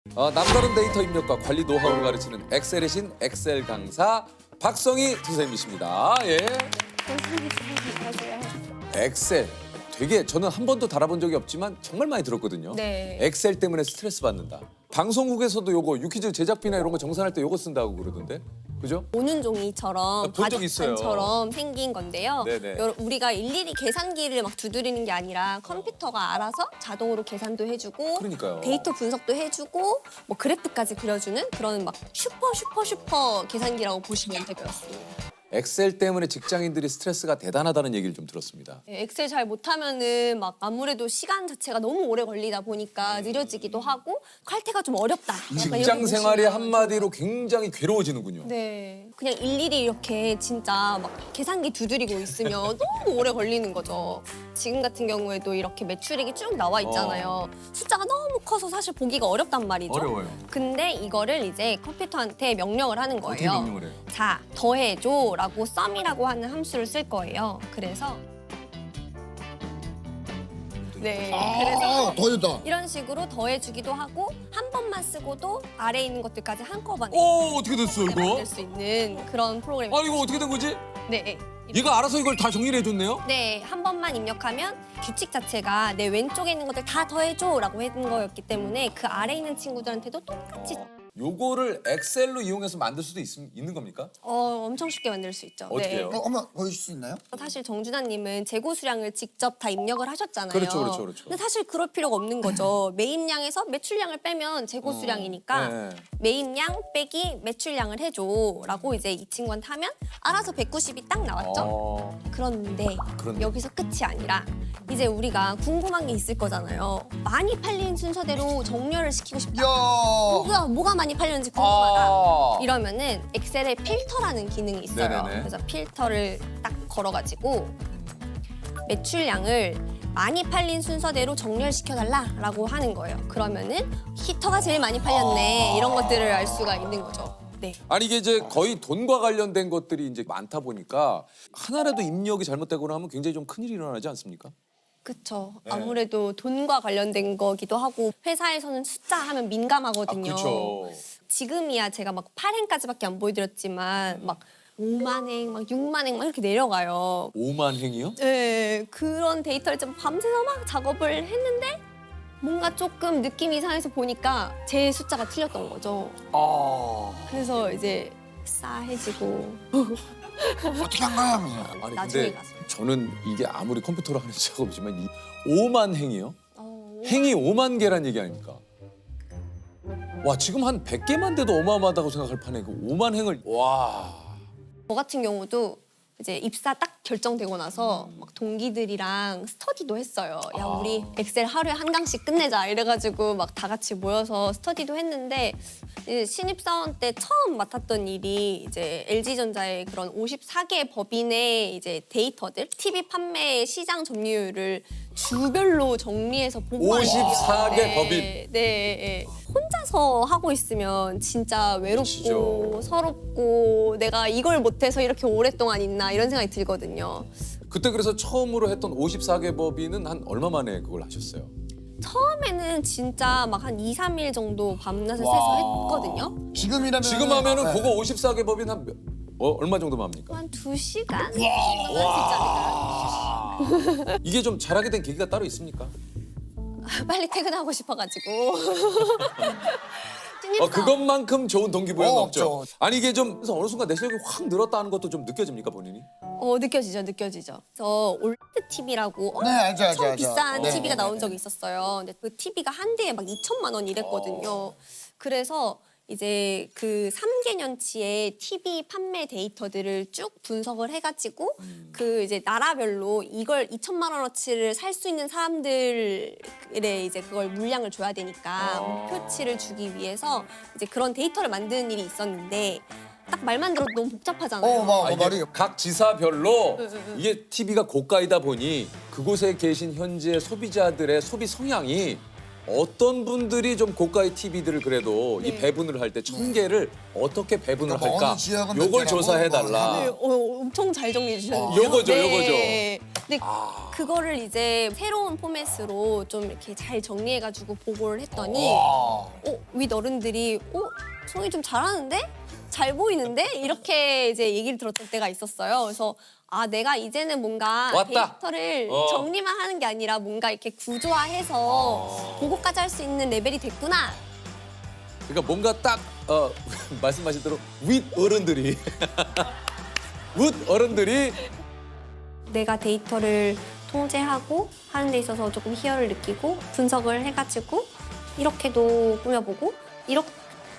남다른 데이터 입력과 관리 노하우를 가르치는 엑셀의 신 엑셀 강사 박성희 선생님이십니다. 예. 안녕하세요. 엑셀 되게 저는 한 번도 달아본 적이 없지만 정말 많이 들었거든요. 네. 엑셀 때문에 스트레스 받는다. 방송국에서도 요거 유퀴즈 제작비나 이런 거 정산할 때 요거 쓴다고 그러던데. 그죠? 오는 종이처럼 본적 있어요. 바둑판처럼 생긴 건데요. 네네. 우리가 일일이 계산기를 막 두드리는 게 아니라 컴퓨터가 알아서 자동으로 계산도 해주고 그러니까요. 데이터 분석도 해주고 뭐 그래프까지 그려주는 그런 막 슈퍼 계산기라고 보시면 될 것 같습니다. 엑셀 때문에 직장인들이 스트레스가 대단하다는 얘기를 좀 들었습니다. 네, 엑셀 잘 못하면은 막 아무래도 시간 자체가 너무 오래 걸리다 보니까 느려지기도 하고 칼퇴가 좀 어렵다. 약간 이렇게 직장 생활이 보시면 한마디로 굉장히 괴로워지는군요. 네. 그냥 일일이 이렇게 진짜 막 계산기 두드리고 있으면 너무 오래 걸리는 거죠. 지금 같은 경우에도 이렇게 매출액이 쭉 나와 있잖아요. 숫자가 너무 커서 사실 보기가 어렵단 말이죠. 어려워요. 근데 이거를 이제 컴퓨터한테 명령을 하는 거예요. 어떻게 명령을 해요? 자, 더해줘라고 썸이라고 하는 함수를 쓸 거예요. 그래서 네. 그래서 더했다. 이런 식으로 더해주기도 하고 한 번만 쓰고도 아래에 있는 것들까지 한꺼번에 오, 어떻게 됐어 이거? 만들 수 있는 그런 프로그램. 아, 이거 어떻게 된 거지? 네. 얘가 알아서 이걸 다 정리를 해줬네요? 네, 한 번만 입력하면 규칙 자체가 내 왼쪽에 있는 것들 다 더해줘라고 했던 거였기 때문에 그 아래에 있는 친구들한테도 똑같이 요거를 엑셀로 이용해서 만들 수도 있는 겁니까? 엄청 쉽게 만들 수 있죠. 어떻게 해요? 한번 보여줄 수 있나요? 사실 정준하님은 재고 수량을 직접 다 입력을 하셨잖아요. 그렇죠. 근데 사실 그럴 필요가 없는 거죠. 매입량에서 매출량을 빼면 재고 수량이니까 네. 매입량 빼기 매출량을 해줘라고 이제 이 친구한테 하면 알아서 190이 딱 나왔죠. 그런데 여기서 끝이 아니라 이제 우리가 궁금한 게 있을 거잖아요. 많이 팔린 순서대로 정렬을 시키고 싶다. 야. 뭐가 많이 팔렸는지 궁금하다. 아. 이러면은 엑셀에 필터라는 기능이 있어요. 네네네. 그래서 필터를 딱 걸어가지고 매출량을 많이 팔린 순서대로 정렬시켜달라라고 하는 거예요. 그러면은 히터가 제일 많이 팔렸네 이런 것들을 알 수가 있는 거죠. 네. 아니 이게 이제 거의 돈과 관련된 것들이 이제 많다 보니까 하나라도 입력이 잘못되거나 하면 굉장히 좀 큰일이 일어나지 않습니까? 그쵸. 네. 아무래도 돈과 관련된 거기도 하고 회사에서는 숫자 하면 민감하거든요. 그렇죠. 지금이야 제가 막 8행까지밖에 안 보여드렸지만 막 5만 행, 막 6만 행 막 이렇게 내려가요. 5만 행이요? 네, 그런 데이터를 좀 밤새서 막 작업을 했는데 뭔가 조금 느낌이 이상해서 보니까 제 숫자가 틀렸던 거죠. 아. 그래서 이제 싸해지고 어떻게 한 거야? 아니 나중에 근데 가서. 저는 이게 아무리 컴퓨터로 하는 작업이지만 이 5만 행이요? 어, 행이 5만 개란 얘기 아닙니까? 와 지금 한 100개만 돼도 어마어마하다고 생각할 판에 그 5만 행을 와. 저 같은 경우도 이제 입사 딱 결정되고 나서 막 동기들이랑 스터디도 했어요. 야, 우리 엑셀 하루에 한 강씩 끝내자 이래가지고 막 다 같이 모여서 스터디도 했는데 이제 신입사원 때 처음 맡았던 일이 이제 LG전자의 그런 54개 법인의 이제 데이터들, TV 판매 시장 점유율을 주별로 정리해서 보고하는 54개 일이었는데 법인. 네. 혼자서 하고 있으면 진짜 외롭고 미치죠. 서럽고 내가 이걸 못해서 이렇게 오랫동안 있나 이런 생각이 들거든요. 그때 그래서 처음으로 했던 54개 법인은 한 얼마 만에 그걸 하셨어요? 처음에는 진짜 막 한 2, 3일 정도 밤낮을 새서 했거든요. 지금이라면 지금 하면은 네. 그거 54개 법인 한 얼마 정도만 합니까? 한 2시간 정도면 할 수 있지 않을까요? 이게 좀 잘하게 된 계기가 따로 있습니까? 빨리 퇴근하고 싶어가지고. 신입사원. 그것만큼 좋은 동기부여가 없죠. 없죠. 아니 이게 좀 그래서 어느 순간 내 실력이 확 늘었다는 것도 좀 느껴집니까 본인이? 느껴지죠. 저 올드 TV라고 네, 알죠, 알죠, 엄청 알죠. 비싼 네, TV가 네, 나온 네. 적이 있었어요. 근데 그 TV가 한 대에 막 2천만 원 이랬거든요. 그래서 이제 그 3개년치의 TV 판매 데이터들을 쭉 분석을 해가지고 그 이제 나라별로 이걸 2천만 원어치를 살 수 있는 사람들의 이제 그걸 물량을 줘야 되니까 목표치를 주기 위해서 이제 그런 데이터를 만드는 일이 있었는데 딱 말만 들어도 너무 복잡하잖아요. 이게 말이 각 지사별로 이게 TV가 고가이다 보니 그곳에 계신 현재 소비자들의 소비 성향이 어떤 분들이 좀 고가의 TV들을 그래도 이 네. 배분을 할 때 1000개를 어떻게 배분을 그러니까 뭐 할까? 어느 지역은 몇 요걸 개라고 조사해 뭐 달라. 네, 엄청 잘 정리해 주셨는데요. 요거죠, 네. 근데 아. 그거를 이제 새로운 포맷으로 좀 이렇게 잘 정리해가지고 보고를 했더니 와. 윗 어른들이 성이 좀 잘하는데? 잘 보이는데? 이렇게 이제 얘기를 들었던 때가 있었어요. 그래서 내가 이제는 뭔가 왔다. 데이터를 어. 정리만 하는 게 아니라 뭔가 이렇게 구조화해서 보고까지 할 수 있는 레벨이 됐구나. 그러니까 뭔가 딱 말씀하신 대로 윗 어른들이 윗 어른들이 내가 데이터를 통제하고 하는 데 있어서 조금 희열을 느끼고 분석을 해가지고 이렇게도 꾸며보고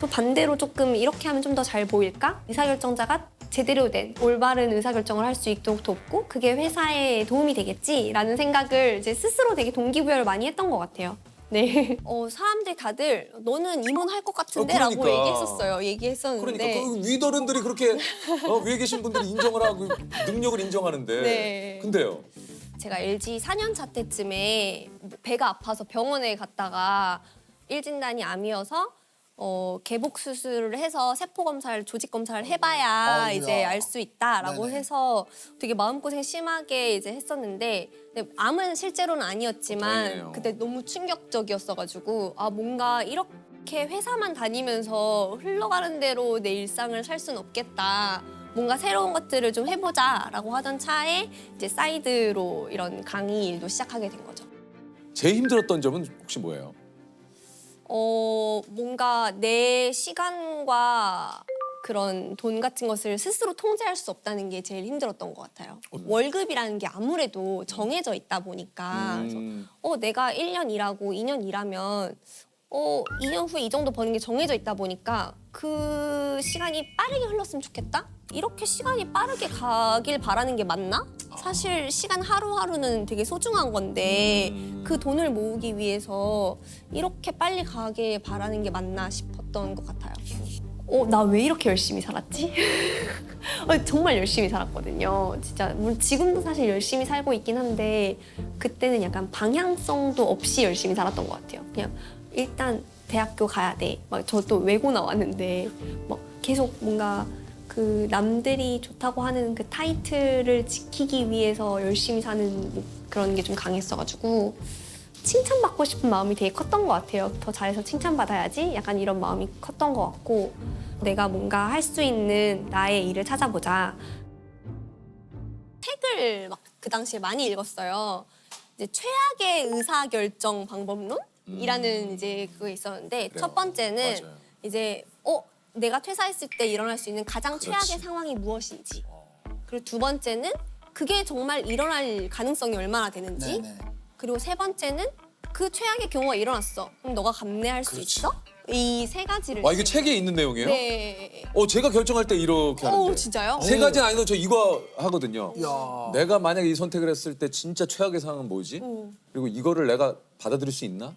또 반대로 조금 이렇게 하면 좀 더 잘 보일까? 의사결정자가 제대로 된 올바른 의사결정을 할 수 있도록 돕고 그게 회사에 도움이 되겠지라는 생각을 이제 스스로 되게 동기부여를 많이 했던 것 같아요. 네. 사람들이 다들 너는 임원할 것 같은데? 라고 그러니까. 얘기했었어요. 얘기했었는데. 그러니까 그 윗 어른들이 그렇게 위에 계신 분들이 인정을 하고 능력을 인정하는데 네. 근데요. 제가 LG 4년 차 때쯤에 배가 아파서 병원에 갔다가 1진단이 암이어서 개복 수술을 해서 세포 검사를 조직 검사를 해봐야 아이고야. 이제 알 수 있다라고 네네. 해서 되게 마음고생 심하게 이제 했었는데 근데 암은 실제로는 아니었지만 다행이네요. 그때 너무 충격적이었어가지고 뭔가 이렇게 회사만 다니면서 흘러가는 대로 내 일상을 살 수는 없겠다. 뭔가 새로운 것들을 좀 해보자라고 하던 차에 이제 사이드로 이런 강의 일도 시작하게 된 거죠. 제일 힘들었던 점은 혹시 뭐예요? 뭔가 내 시간과 그런 돈 같은 것을 스스로 통제할 수 없다는 게 제일 힘들었던 것 같아요. 월급이라는 게 아무래도 정해져 있다 보니까 그래서 내가 1년 일하고 2년 일하면 2년 후에 이 정도 버는 게 정해져 있다 보니까 그 시간이 빠르게 흘렀으면 좋겠다? 이렇게 시간이 빠르게 가길 바라는 게 맞나? 사실 시간 하루하루는 되게 소중한 건데 그 돈을 모으기 위해서 이렇게 빨리 가길 바라는 게 맞나 싶었던 것 같아요. 나 왜 이렇게 열심히 살았지? 정말 열심히 살았거든요. 진짜 물론 지금도 사실 열심히 살고 있긴 한데 그때는 약간 방향성도 없이 열심히 살았던 것 같아요. 그냥 일단 대학교 가야 돼. 막 저 또 외고 나왔는데 막 계속 뭔가 그 남들이 좋다고 하는 그 타이틀을 지키기 위해서 열심히 사는 뭐 그런 게 좀 강했어가지고 칭찬받고 싶은 마음이 되게 컸던 것 같아요. 더 잘해서 칭찬받아야지 약간 이런 마음이 컸던 것 같고 내가 뭔가 할 수 있는 나의 일을 찾아보자. 책을 막 그 당시에 많이 읽었어요. 이제 최악의 의사결정 방법론이라는 이제 그거 있었는데 그래요. 첫 번째는 맞아요. 이제 내가 퇴사했을 때 일어날 수 있는 가장 최악의 상황이 무엇인지. 그리고 두 번째는 그게 정말 일어날 가능성이 얼마나 되는지. 네네. 그리고 세 번째는 그 최악의 경우가 일어났어. 그럼 너가 감내할 수 그렇지. 있어? 이 세 가지를. 와 이게 책에 있는 내용이에요? 네. 제가 결정할 때 이렇게 하는데. 진짜요? 세 가지는 아니고 저 이거 하거든요. 야. 내가 만약에 이 선택을 했을 때 진짜 최악의 상황은 뭐지? 그리고 이거를 내가 받아들일 수 있나?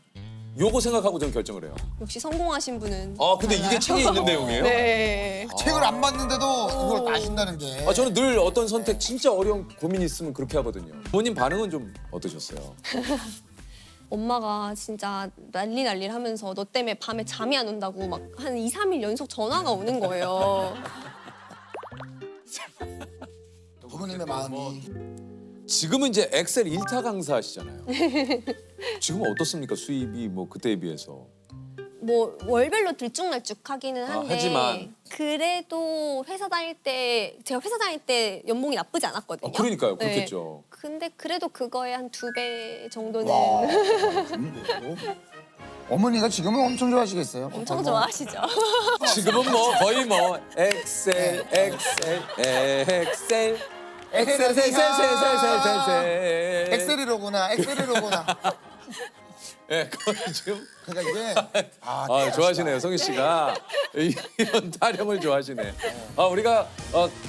요거 생각하고 저는 결정을 해요. 역시 성공하신 분은. 근데 이게 책에 있는 내용이에요? 네. 책을 안 봤는데도 이걸 아신다는 게. 저는 늘 어떤 선택 진짜 어려운 고민이 있으면 그렇게 하거든요. 부모님 반응은 좀 어떠셨어요? 엄마가 진짜 난리를 하면서 너 때문에 밤에 잠이 안 온다고 막 한 2, 3일 연속 전화가 오는 거예요. 부모님의 마음이. 지금은 이제 엑셀 1타 강사시잖아요. 지금은 어떻습니까? 수입이 뭐 그때에 비해서. 뭐 월별로 들쭉날쭉하기는 한데 하지만. 그래도 제가 회사 다닐 때 연봉이 나쁘지 않았거든요. 그러니까요. 네. 그렇겠죠. 근데 그래도 그거에 한 2배 정도는 와. 어머니가 지금은 엄청 좋아하시겠어요? 엄청 좋아하시죠. 지금은 뭐 거의 뭐 엑셀. 엑셀이로구나. 예, 그건 지금 그러니까 이게 좋아하시네요, 성희 씨가 이런 타령을 좋아하시네. 우리가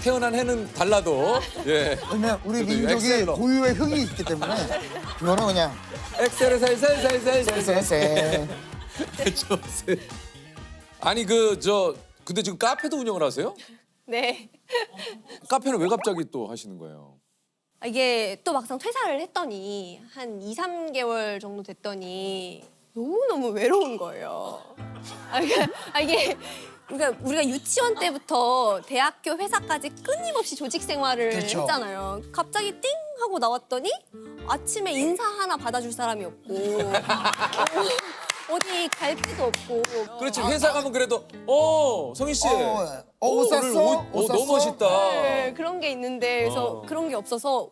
태어난 해는 달라도 예. 왜냐면 우리 그래도 민족이 엑셀로. 고유의 흥이 있기 때문에 이거는 그냥 엑셀을 살살살살살. 쎄쎄. 좋으세요. 아니 근데 지금 카페도 운영을 하세요? 네. 카페는 왜 갑자기 또 하시는 거예요? 이게 또 막상 퇴사를 했더니 한 2, 3개월 정도 됐더니 너무너무 외로운 거예요. 그러니까 우리가 유치원 때부터 대학교 회사까지 끊임없이 조직 생활을 그렇죠. 했잖아요. 갑자기 띵 하고 나왔더니 아침에 인사 하나 받아줄 사람이 없고 어디 갈 데도 없고. 그렇지 회사 가면 그래도 성희 씨. 옷 샀어? 오늘 옷 너무 멋있다. 네, 그런 게 있는데 그래서 그런 게 없어서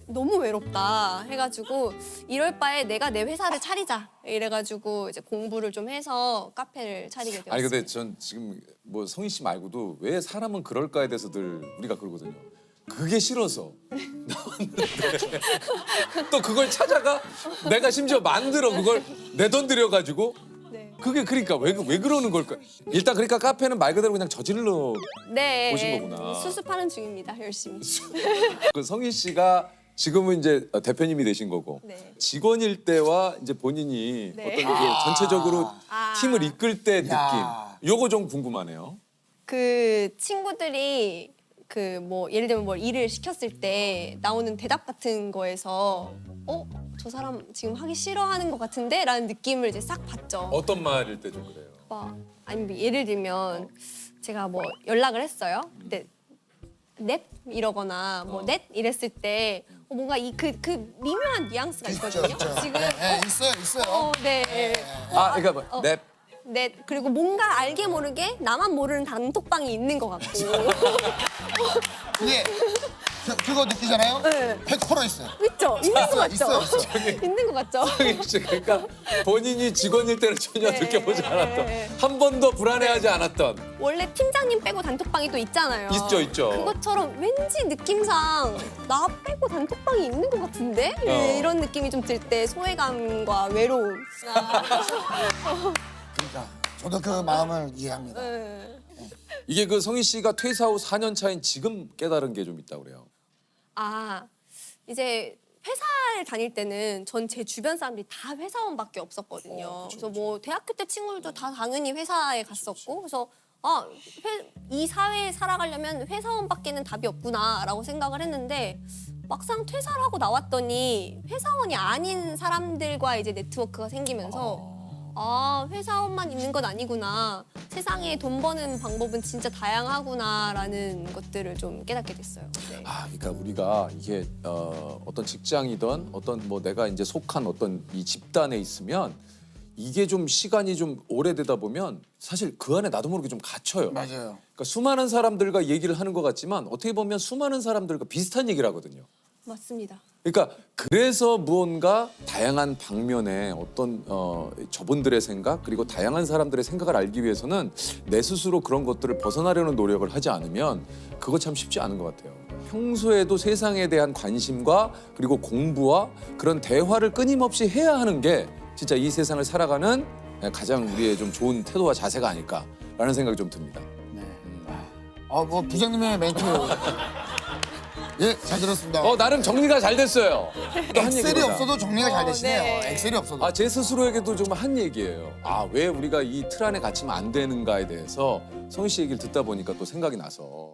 너무 외롭다 해가지고 이럴 바에 내가 내 회사를 차리자 이래가지고 이제 공부를 좀 해서 카페를 차리게 되었어요. 아니 근데 전 지금 뭐 성희 씨 말고도 왜 사람은 그럴까에 대해서 늘 우리가 그러거든요. 그게 싫어서 나왔는데 또 그걸 찾아가 내가 심지어 만들어 그걸 내 돈 들여가지고 네. 그게 그러니까 왜 그러는 걸까? 일단 그러니까 카페는 말 그대로 그냥 저질러 네, 보신 거구나. 수습하는 중입니다 열심히. 그 성희 씨가 지금은 이제 대표님이 되신 거고 네. 직원일 때와 이제 본인이 네. 어떤 이게 전체적으로 팀을 이끌 때 느낌 야. 요거 좀 궁금하네요. 그 친구들이 그 뭐 예를 들면 뭐 일을 시켰을 때 나오는 대답 같은 거에서 저 사람 지금 하기 싫어하는 것 같은데? 라는 느낌을 이제 싹 받죠. 어떤 말일 때 좀 그래요? 아니 뭐 예를 들면 제가 뭐 연락을 했어요. 근데 넵 이러거나 뭐 넷 이랬을 때 뭔가 이 그 미묘한 뉘앙스가 있거든요. 지금 네, 있어요. 네. 그러니까 뭐 넵. 네, 그리고 뭔가 알게 모르게 나만 모르는 단톡방이 있는 것 같고. 그게 그거 느끼잖아요? 네. 100% 있어요. 있죠? 있는 거 같죠? 있어요. 있는 거 같죠? 성희 씨 그러니까 본인이 직원일 때는 전혀 네. 느껴보지 않았던 한 번도 불안해하지 않았던 원래 팀장님 빼고 단톡방이 또 있잖아요. 있죠. 그것처럼 왠지 느낌상 나 빼고 단톡방이 있는 것 같은데? 이런 느낌이 좀 들 때 소외감과 외로움. 그러니까 저도 그 마음을 이해합니다. 이게 그 성희 씨가 퇴사 후 4년 차인 지금 깨달은 게 좀 있다고 그래요. 이제 회사를 다닐 때는 전 제 주변 사람들이 다 회사원밖에 없었거든요. 그래서 뭐 대학교 때 친구들도 다 당연히 회사에 갔었고 그래서 이 사회에 살아가려면 회사원밖에는 답이 없구나라고 생각을 했는데 막상 퇴사를 하고 나왔더니 회사원이 아닌 사람들과 이제 네트워크가 생기면서 회사원만 있는 건 아니구나. 세상에 돈 버는 방법은 진짜 다양하구나라는 것들을 좀 깨닫게 됐어요. 네. 그러니까 우리가 이게 어떤 직장이든 어떤 뭐 내가 이제 속한 어떤 이 집단에 있으면 이게 좀 시간이 좀 오래되다 보면 사실 그 안에 나도 모르게 좀 갇혀요. 맞아요. 그러니까 수많은 사람들과 얘기를 하는 것 같지만 어떻게 보면 수많은 사람들과 비슷한 얘기를 하거든요. 맞습니다. 그러니까 그래서 무언가 다양한 방면의 어떤 저분들의 생각 그리고 다양한 사람들의 생각을 알기 위해서는 내 스스로 그런 것들을 벗어나려는 노력을 하지 않으면 그거 참 쉽지 않은 것 같아요. 평소에도 세상에 대한 관심과 그리고 공부와 그런 대화를 끊임없이 해야 하는 게 진짜 이 세상을 살아가는 가장 우리의 좀 좋은 태도와 자세가 아닐까라는 생각이 좀 듭니다. 뭐 부장님의 멘트 예, 잘 들었습니다. 나름 정리가 잘 됐어요. 엑셀이 없어도 정리가 잘 되시네요. 네. 엑셀이 없어도. 제 스스로에게도 좀 한 얘기예요. 왜 우리가 이 틀 안에 갇히면 안 되는가에 대해서 성희 씨 얘기를 듣다 보니까 또 생각이 나서.